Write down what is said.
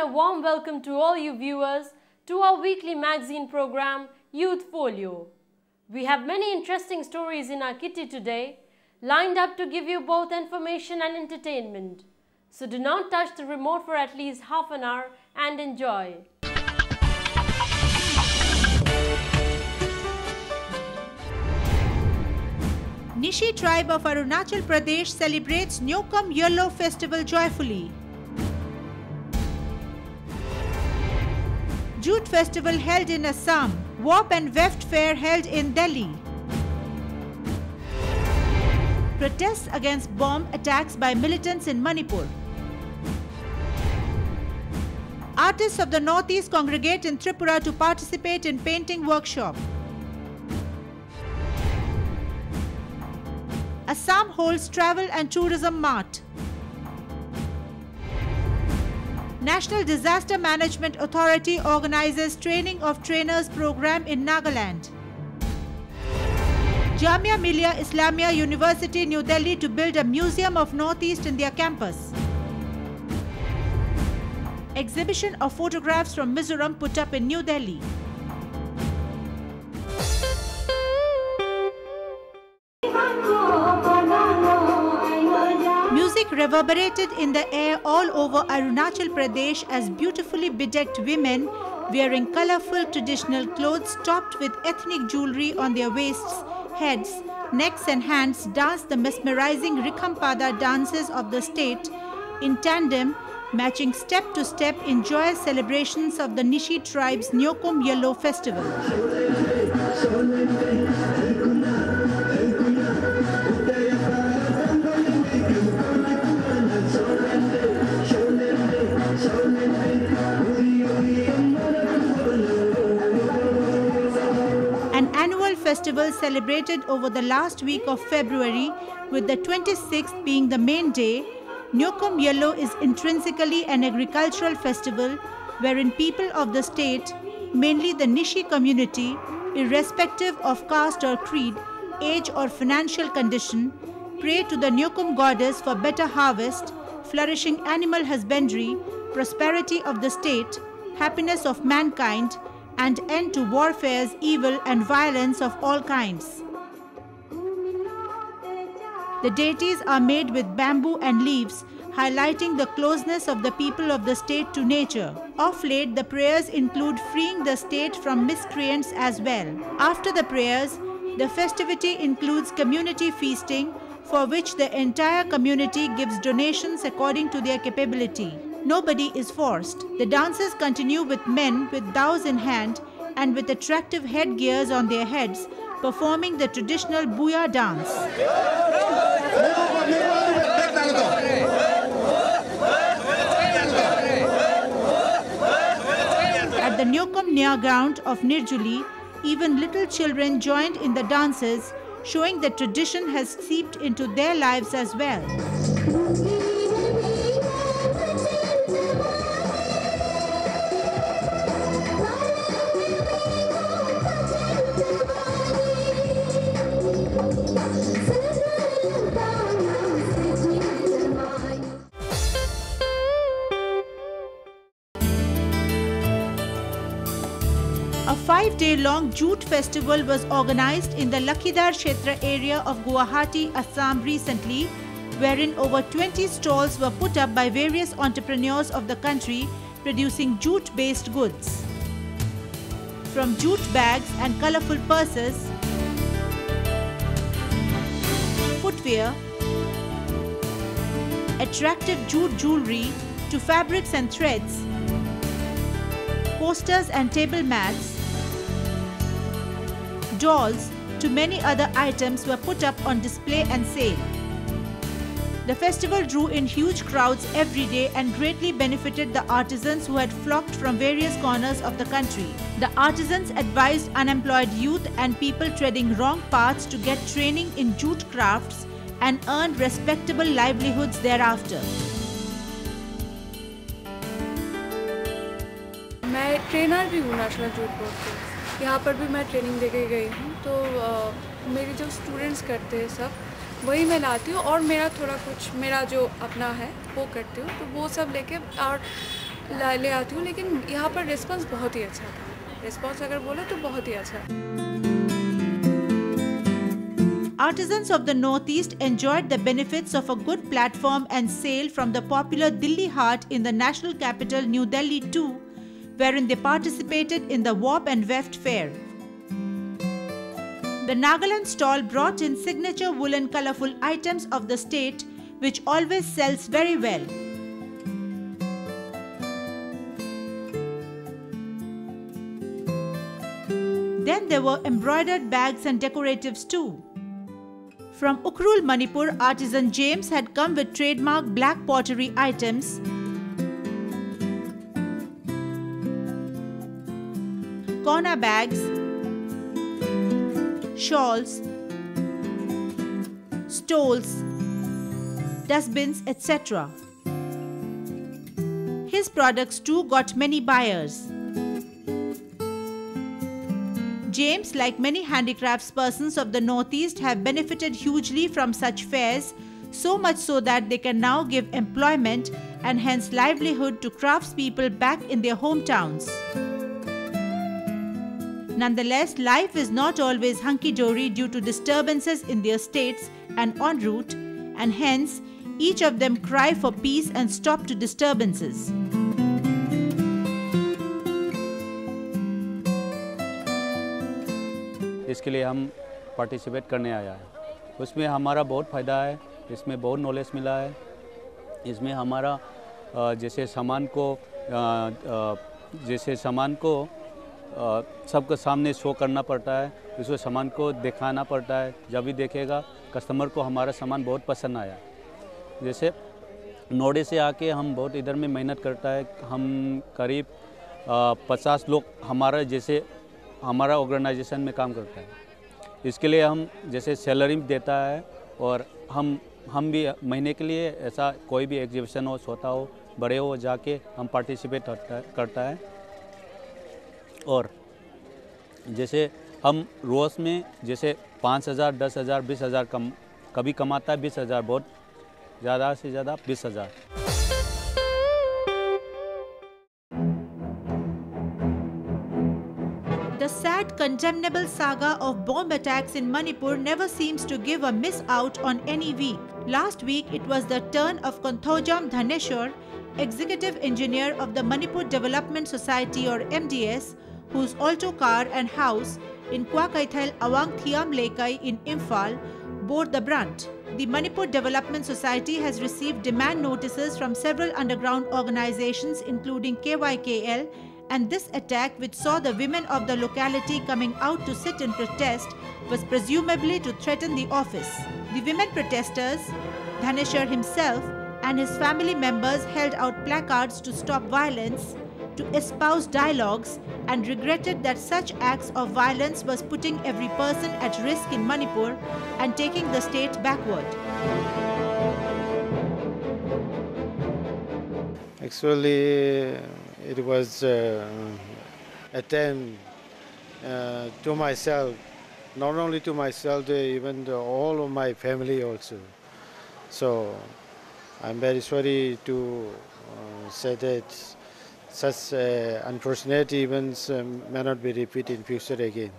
warm welcome to all you viewers to our weekly magazine program, Youth Folio. We have many interesting stories in our kitty today, lined up to give you both information and entertainment. So do not touch the remote for at least half an hour and enjoy. Nishi tribe of Arunachal Pradesh celebrates Nyokum Yellow Festival joyfully. Jute Festival held in Assam. Warp and Weft Fair held in Delhi. Protests against bomb attacks by militants in Manipur. Artists of the Northeast congregate in Tripura to participate in painting workshop. Assam holds Travel and Tourism Mart. National Disaster Management Authority organizes Training of Trainers program in Nagaland. Jamia Millia Islamia University, New Delhi to build a Museum of Northeast India campus. Exhibition of photographs from Mizoram put up in New Delhi. Music reverberated in the air all over Arunachal Pradesh as beautifully bedecked women wearing colorful traditional clothes topped with ethnic jewelry on their waists, heads, necks and hands danced the mesmerizing Rikhampada dances of the state in tandem, matching step to step in joyous celebrations of the Nishi tribe's Nyokum Yellow Festival. An annual festival celebrated over the last week of February, with the 26th being the main day, Nyokum Yellow is intrinsically an agricultural festival wherein people of the state, mainly the Nishi community, irrespective of caste or creed, age or financial condition, pray to the Nyokum goddess for better harvest, flourishing animal husbandry, prosperity of the state, happiness of mankind, and end to warfares, evil and violence of all kinds. The deities are made with bamboo and leaves, highlighting the closeness of the people of the state to nature. Of late, the prayers include freeing the state from miscreants as well. After the prayers, the festivity includes community feasting, for which the entire community gives donations according to their capability. Nobody is forced. The dances continue with men with daus in hand and with attractive headgears on their heads, performing the traditional Buya dance. At the Nyokum Nya ground of Nirjuli, even little children joined in the dances, showing that tradition has seeped into their lives as well. A 5-day-long jute festival was organized in the Lakhidar Kshetra area of Guwahati, Assam recently, wherein over 20 stalls were put up by various entrepreneurs of the country producing jute-based goods. From jute bags and colorful purses, footwear, attractive jute jewelry to fabrics and threads, posters and table mats, dolls to many other items were put up on display and sale. The festival drew in huge crowds every day and greatly benefited the artisans who had flocked from various corners of the country. The artisans advised unemployed youth and people treading wrong paths to get training in jute crafts and earn respectable livelihoods thereafter. मैं trainer भी हूँ national jute board के। यहाँ पर भी मैं training देके गई हूँ, तो मेरे जो स्टूडेंट्स करते हैं सब वही मैं लाती हूँ और मेरा थोड़ा कुछ मेरा जो अपना है वो करती हूँ, तो वो सब लेके और ले आती हूँ, लेकिन यहाँ पर रिस्पांस बहुत ही अच्छा था। रिस्पांस अगर बोले तो बहुत ही अच्छा। Artisans of the Northeast enjoyed the benefits of a good platform and sale from the popular Dilli Haat in the national capital New Delhi too, wherein they participated in the Warp and Weft fair. The Nagaland stall brought in signature woolen colourful items of the state, which always sells very well. Then there were embroidered bags and decoratives too. From Ukhrul, Manipur, artisan James had come with trademark black pottery items, Kona bags, shawls, stoles, dustbins, etc. His products too got many buyers. James, like many handicrafts persons of the Northeast, have benefited hugely from such fairs, so much so that they can now give employment and hence livelihood to craftspeople back in their hometowns. Nonetheless, life is not always hunky-dory due to disturbances in their states and en route, and hence each of them cry for peace and stop to disturbances. इसके लिए हम participate करने आया है। उसमें हमारा बहुत फ़ायदा है, इसमें बहुत नॉलेज मिला है। इसमें हमारा जैसे सामान को सबके सामने शो करना पड़ता है, उसको सामान को दिखाना पड़ता है। जब भी देखेगा कस्टमर को हमारा सामान बहुत पसंद आया। जैसे नोएडा से आके हम बहुत इधर में मेहनत करता है। हम करीब 50 लोग हमारा ऑर्गेनाइजेशन में काम करता है। इसके लिए हम जैसे सैलरी देता है, और हम भी महीने के लिए ऐसा कोई भी एग्जीबिशन हो, छोटा हो, बड़े हो, जाके हम पार्टिसिपेट करता है। और जैसे हम रोज़ में जैसे 5,000, 10,000, 20,000 कभी कमाता है 20,000, बहुत ज़्यादा से ज़्यादा 20,000। The sad, condemnable saga of bomb attacks in Manipur never seems to give a miss out on any week. Last week, it was the turn of Konthojam Dhaneshwar, Executive Engineer of the Manipur Development Society or MDS, whose alto car and house in Kwakaithal Awang Thiam Lekai in Imphal bore the brunt. The Manipur Development Society has received demand notices from several underground organizations including KYKL, and this attack, which saw the women of the locality coming out to sit in protest, was presumably to threaten the office. The women protesters, Dhaneshwar himself and his family members held out placards to stop violence, to espouse dialogues, and regretted that such acts of violence was putting every person at risk in Manipur and taking the state backward. Actually, it was attempt to myself, not only to myself, even to all of my family also. So I'm very sorry to say that such unfortunate events may not be repeated in future again.